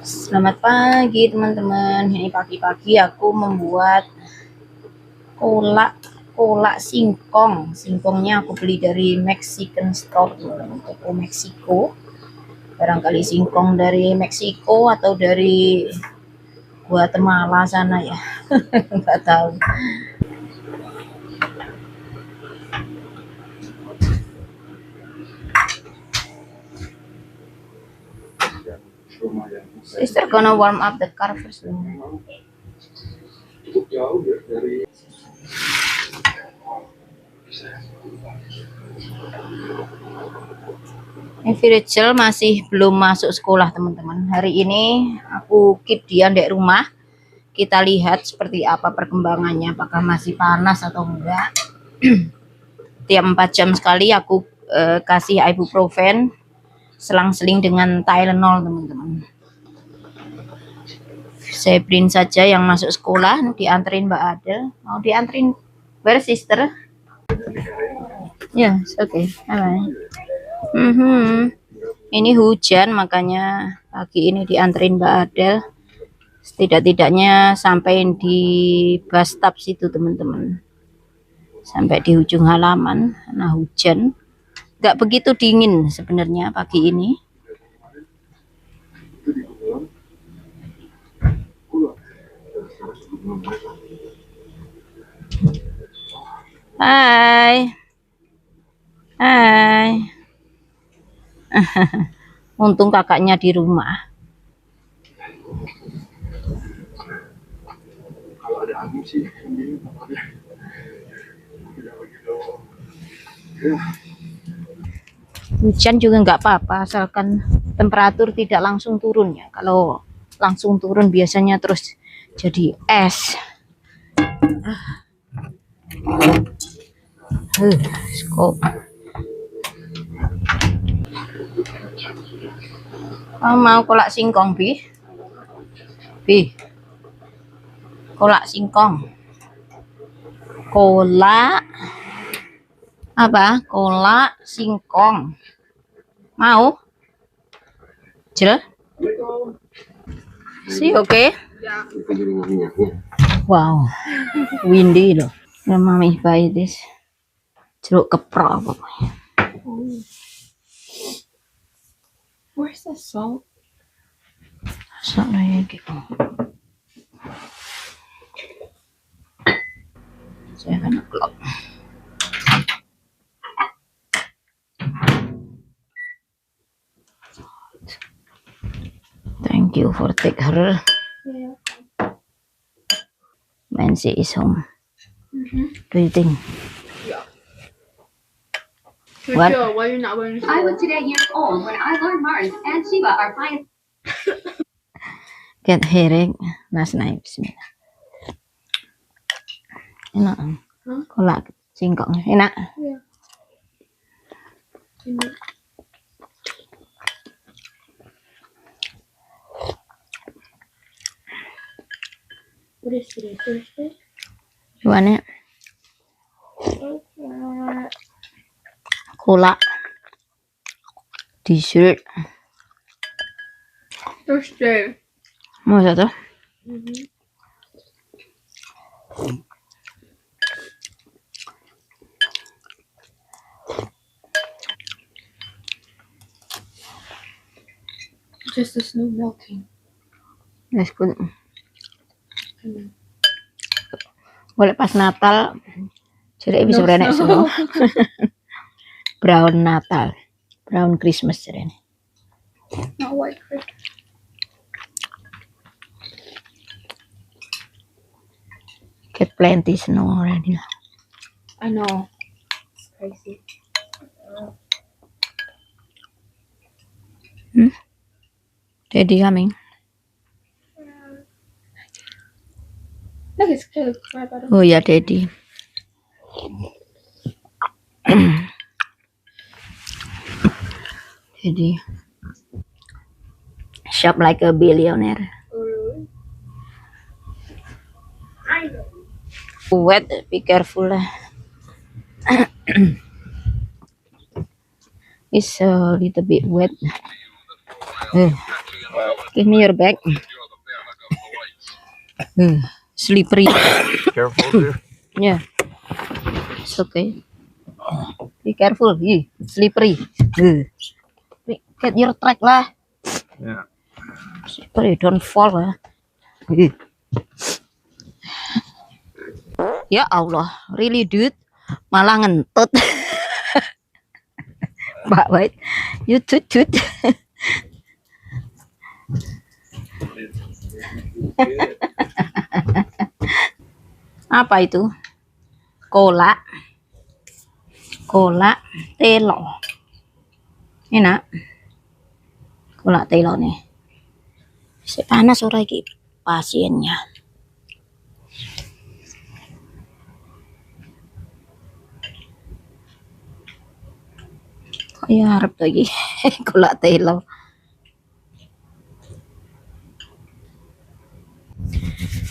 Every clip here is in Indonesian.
Selamat pagi teman-teman. Ini pagi-pagi aku membuat kolak kolak singkong. Singkongnya aku beli dari Mexican store, toko Meksiko. Barangkali singkong dari Meksiko atau dari Guatemala sana ya. Nggak tahu. Sister gonna warm up the car first. Ini Rachel masih belum masuk sekolah teman-teman. Hari ini aku keep dia di rumah. Kita lihat seperti apa perkembangannya, apakah masih panas atau enggak. Tiap 4 jam sekali aku kasih ibuprofen, selang-seling dengan Tylenol teman-teman. Saya brin saja yang masuk sekolah. Dianterin Mbak Adel. Mau dianterin where sister? Ya, yes, oke. Okay. Ini hujan, makanya pagi ini dianterin Mbak Adel. Setidak-tidaknya sampai di bus stop situ teman-teman. Sampai di ujung halaman, karena hujan. Nggak begitu dingin sebenarnya pagi ini. Hai. Hai. Untung kakaknya di rumah. Kalau ada angin sih, hujan juga nggak apa-apa, asalkan temperatur tidak langsung turun ya. Kalau langsung turun biasanya terus jadi es. Skop. Oh, mau kolak singkong, Bi? Kolak singkong. Kolak apa? Kolak singkong. Mau? Jel? Si oke? Okay? Wow, windy loh. Ya, Mami buy this. Jeruk keprok pokoknya. Where's the salt? Saltnya gitu. 7 o'clock. Thank you for take her. Yeah. When she is home. Do you think? Yeah. What? Sure, why are you not wearing a I was today years old when I learned Mars and Shiva are fine. Get headache last night. Bismillah. Enak. Kolak singkong enak. Yeah. What is today? Thursday? You want it? Kolak. Dessert. Thursday. Mau satu? Just the snow melting. That's good. Boleh pas Natal. Jadi bisa berenek semua. Brown Natal. Brown Christmas jadi. Not white Christmas. Get plenty snow already. I know. It's crazy. Daddy coming. Look, it's clear right by the Oh ya, Daddy. Daddy. Shop like a billionaire. Wet, be careful. It's a little bit wet. Give me your bag. Slippery. Careful, dear. Yeah. It's okay. Be careful. Slippery. Get your track lah. Yeah. Slippery, don't fall lah. Ya Allah, really dude, malah ngentut. Mbak White, you tut. Apa itu? Kolak telo. Enak. Kolak telo nih. Panas ora iki pasiennya. Kayak harap lagi kolak telo.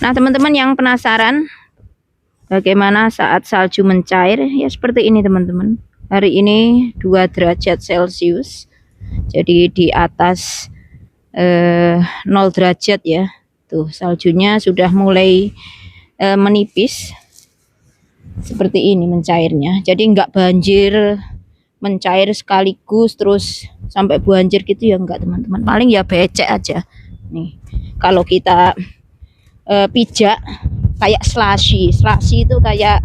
Nah, teman-teman yang penasaran bagaimana saat salju mencair, ya seperti ini teman-teman. Hari ini 2 derajat Celcius. Jadi di atas 0 derajat ya. Tuh, saljunya sudah mulai menipis. Seperti ini mencairnya. Jadi enggak banjir mencair sekaligus terus sampai banjir gitu ya enggak teman-teman. Paling ya becek aja. Nih, kalau kita pijak kayak slushy itu kayak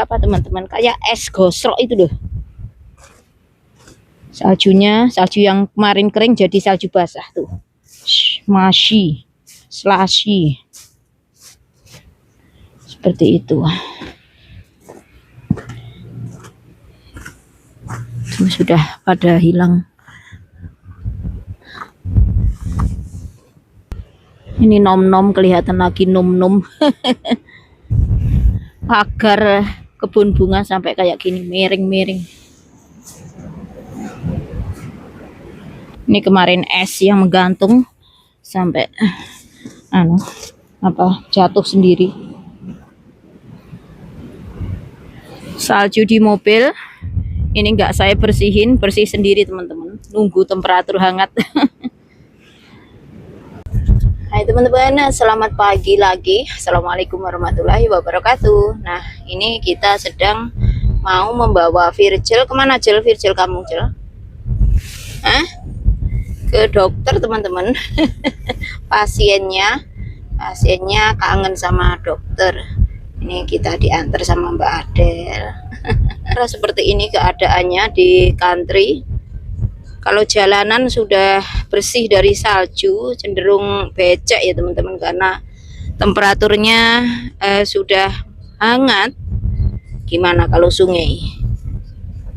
apa teman-teman, kayak es gosok itu loh. Salju yang kemarin kering jadi salju basah tuh. Slushy seperti itu. Sudah pada hilang. Ini nom-nom kelihatan lagi nom-nom. Pagar kebun bunga sampai kayak gini miring-miring. Ini kemarin es yang menggantung sampai jatuh sendiri. Salju di mobil ini enggak saya bersihin, bersih sendiri teman-teman. Nunggu temperatur hangat. Hai teman-teman, selamat pagi lagi. Assalamualaikum warahmatullahi wabarakatuh. Nah, ini kita sedang mau membawa Virgil. Kemana Jel? Virgil kamu Jel? Ke dokter teman-teman. Pasiennya kangen sama dokter. Ini kita diantar sama Mbak Adel. Seperti ini keadaannya di country. Kalau jalanan sudah bersih dari salju, cenderung becek ya teman-teman, karena temperaturnya sudah hangat. Gimana kalau sungai?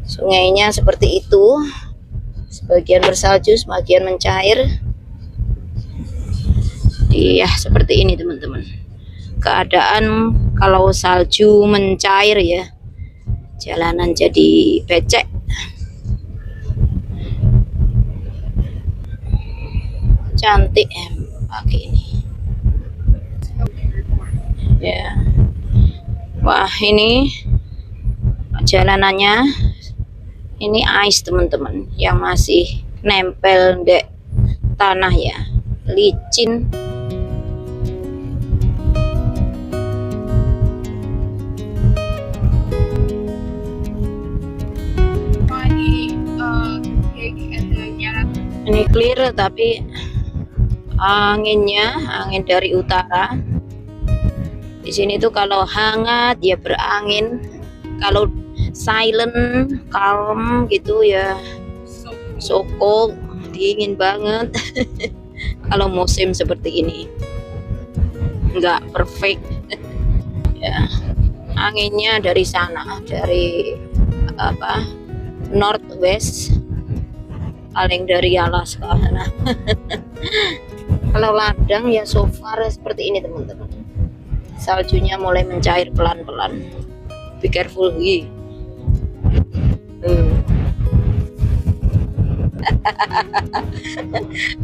Sungainya seperti itu, sebagian bersalju, sebagian mencair. Iya, seperti ini teman-teman. Keadaan kalau salju mencair ya, jalanan jadi becek. Cantik pakai ini ya. Wah, ini jalanannya ini ice teman-teman, yang masih nempel di tanah ya, licin. Ini clear tapi angin dari utara. Di sini tuh kalau hangat ya berangin, kalau silent, calm gitu ya so cold, dingin banget. Kalau musim seperti ini nggak perfect. Ya, anginnya dari sana, dari northwest, paling dari Alaska sana. Kalau ladang ya so far seperti ini teman-teman. Saljunya mulai mencair pelan-pelan. Be careful.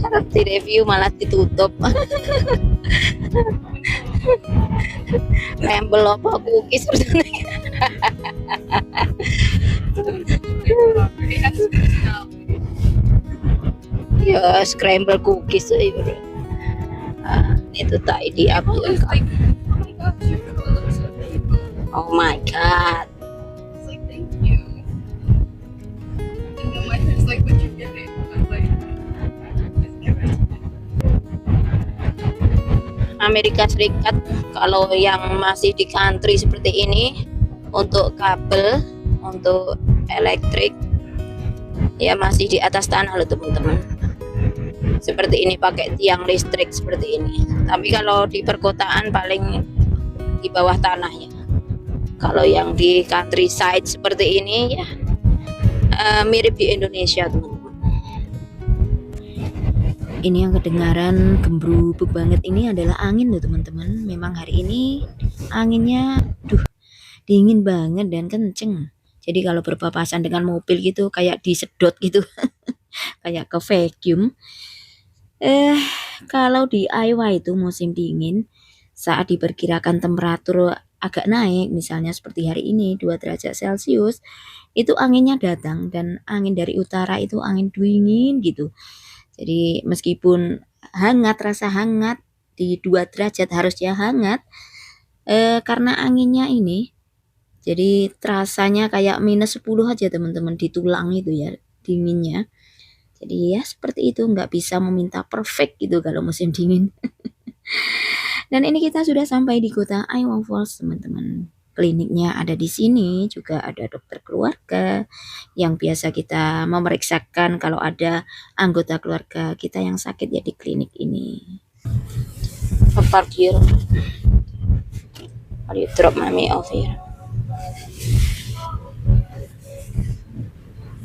Harap di review malah ditutup. Rembel apa cookies scramble cookies itu tadi diambil. Oh my gosh, your pillow looks so big. Oh my god. It's like, thank you. And then my friend's like, what'd you get it? I'm like, just give it. Amerika Serikat kalau yang masih di country seperti ini, untuk kabel, untuk elektrik ya masih di atas tanah loh teman-teman. Seperti ini pakai tiang listrik seperti ini. Tapi kalau di perkotaan paling di bawah tanah ya. Kalau yang di countryside seperti ini ya mirip di Indonesia teman-teman. Ini yang kedengaran gembrubuk banget ini adalah angin loh teman-teman. Memang hari ini anginnya dingin banget dan kenceng. Jadi kalau berpapasan dengan mobil gitu kayak disedot gitu. Kayak ke vacuum. Kalau di Iowa itu musim dingin, saat diperkirakan temperatur agak naik, misalnya seperti hari ini 2 derajat Celcius, itu anginnya datang dan angin dari utara itu angin dingin gitu. Jadi meskipun hangat, rasa hangat di 2 derajat harusnya hangat, karena anginnya ini, jadi terasanya kayak minus 10 aja teman-teman di tulang itu ya dinginnya. Jadi ya seperti itu, nggak bisa meminta perfect gitu kalau musim dingin. Dan ini kita sudah sampai di kota Iowa Falls teman-teman. Kliniknya ada di sini, juga ada dokter keluarga yang biasa kita memeriksakan kalau ada anggota keluarga kita yang sakit ya di klinik ini. Park here. How do you drop mommy off here?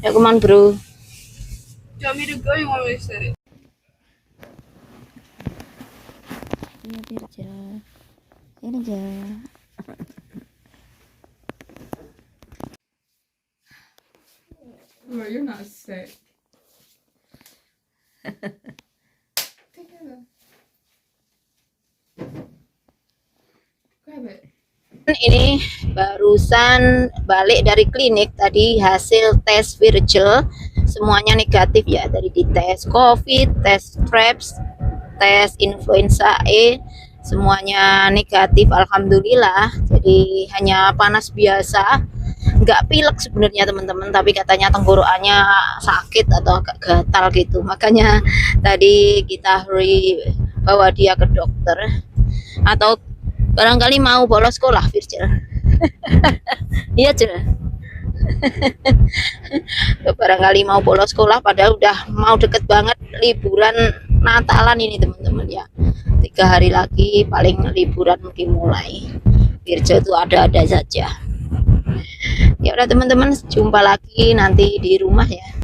Ya come on bro. Do you want me to go or you want me to sit? Iya Virja. Virja. Bro, you're not sick. Take it. Grab it. Ini barusan balik dari klinik tadi, hasil tes Virgil semuanya negatif ya, dari di tes COVID, tes Traps, tes influenza E, semuanya negatif alhamdulillah. Jadi hanya panas biasa, nggak pilek sebenarnya teman-teman, tapi katanya tenggorokannya sakit atau agak gatal gitu, makanya tadi kita bawa dia ke dokter. Atau barangkali mau bolos sekolah Virgil. Iya Cil. Barangkali mau bolos sekolah padahal udah mau deket banget liburan Natalan ini teman-teman ya. 3 hari lagi paling liburan mungkin mulai. Virgil itu ada-ada saja. Ya udah teman-teman, jumpa lagi nanti di rumah ya.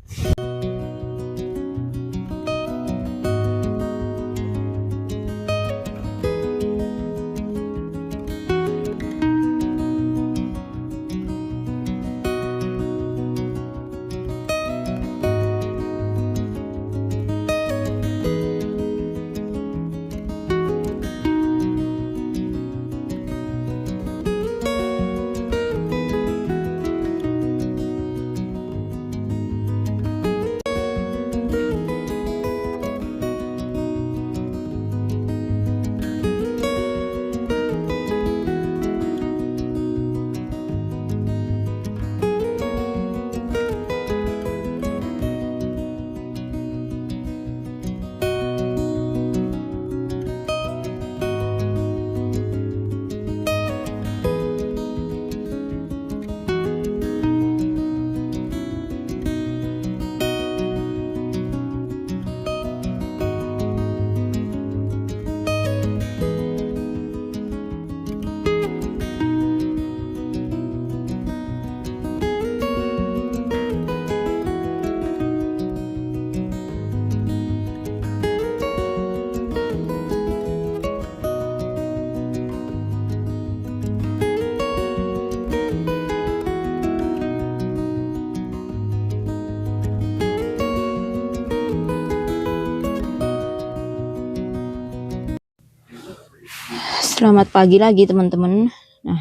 Selamat pagi lagi teman-teman. Nah,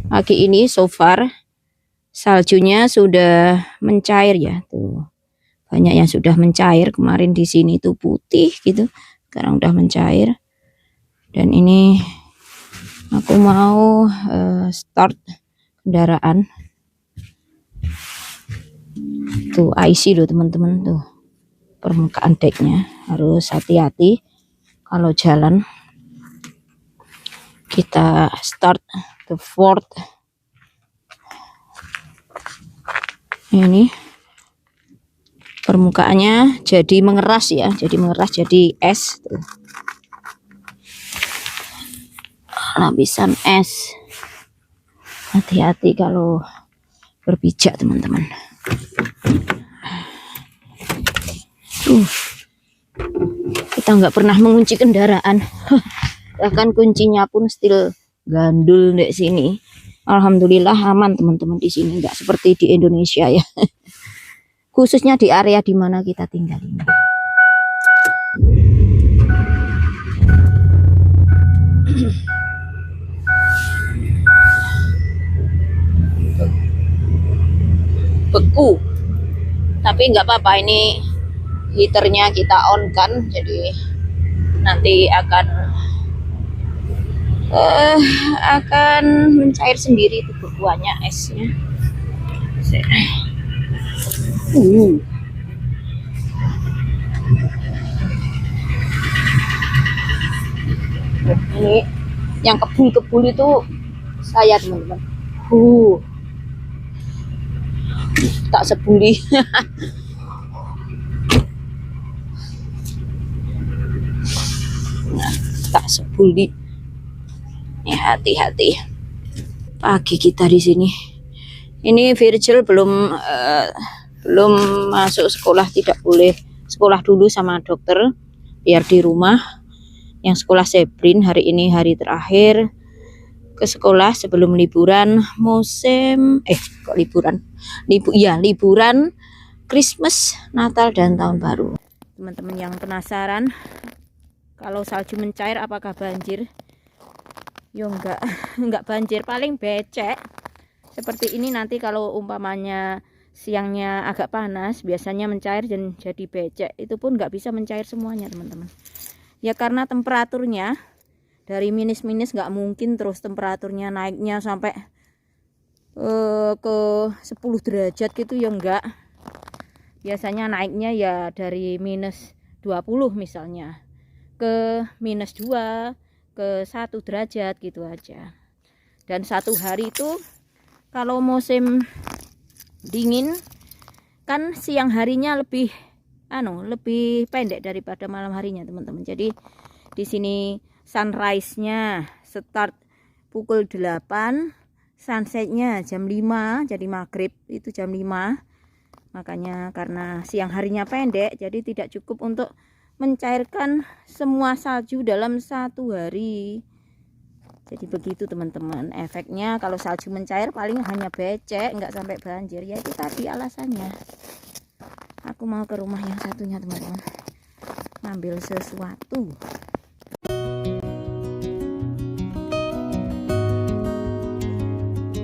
pagi ini so far saljunya sudah mencair ya tuh. banyak yang sudah mencair. Kemarin di sini tuh putih gitu, sekarang udah mencair. Dan ini aku mau start kendaraan. Tuh IC loh teman-teman, tuh permukaan decknya harus hati-hati kalau jalan. Kita start the Ford. Ini permukaannya jadi mengeras ya, jadi es tuh. Lapisan es, hati-hati kalau berpijak teman-teman. Kita nggak pernah mengunci kendaraan, bahkan kuncinya pun still gandul di sini. Alhamdulillah aman teman-teman di sini, nggak seperti di Indonesia ya. Khususnya di area di mana kita tinggal ini. Beku, tapi nggak apa-apa, ini heaternya kita on kan, jadi nanti akan mencair sendiri itu bekuannya, esnya. Ini yang kebul-kebul itu saya teman-teman. Tak sebuli. Tak sebuli. Ya, hati-hati. Pagi kita di sini. Ini Virgil belum masuk sekolah, tidak boleh sekolah dulu sama dokter, biar di rumah. Yang sekolah Sebrin hari ini hari terakhir ke sekolah sebelum liburan musim kok liburan liburan Christmas, Natal dan Tahun Baru. Teman-teman yang penasaran kalau salju mencair apakah banjir? Yo enggak banjir, paling becek. Seperti ini nanti kalau umpamanya siangnya agak panas, biasanya mencair dan jadi becek. Itu pun nggak bisa mencair semuanya teman-teman. Ya karena temperaturnya dari minus-minus nggak mungkin terus temperaturnya naiknya sampai ke 10 derajat gitu ya enggak. Biasanya naiknya ya dari minus 20 misalnya ke minus 2, ke 1 derajat gitu aja. Dan satu hari itu kalau musim dingin kan siang harinya lebih pendek daripada malam harinya teman-teman. Jadi di sini sunrise-nya start pukul 8, sunset-nya jam 5, jadi maghrib itu jam 5. Makanya karena siang harinya pendek, jadi tidak cukup untuk mencairkan semua salju dalam satu hari. Jadi begitu teman-teman. Efeknya kalau salju mencair paling hanya becek, nggak sampai banjir. Ya itu tadi alasannya. Aku mau ke rumah yang satunya teman-teman, ngambil sesuatu.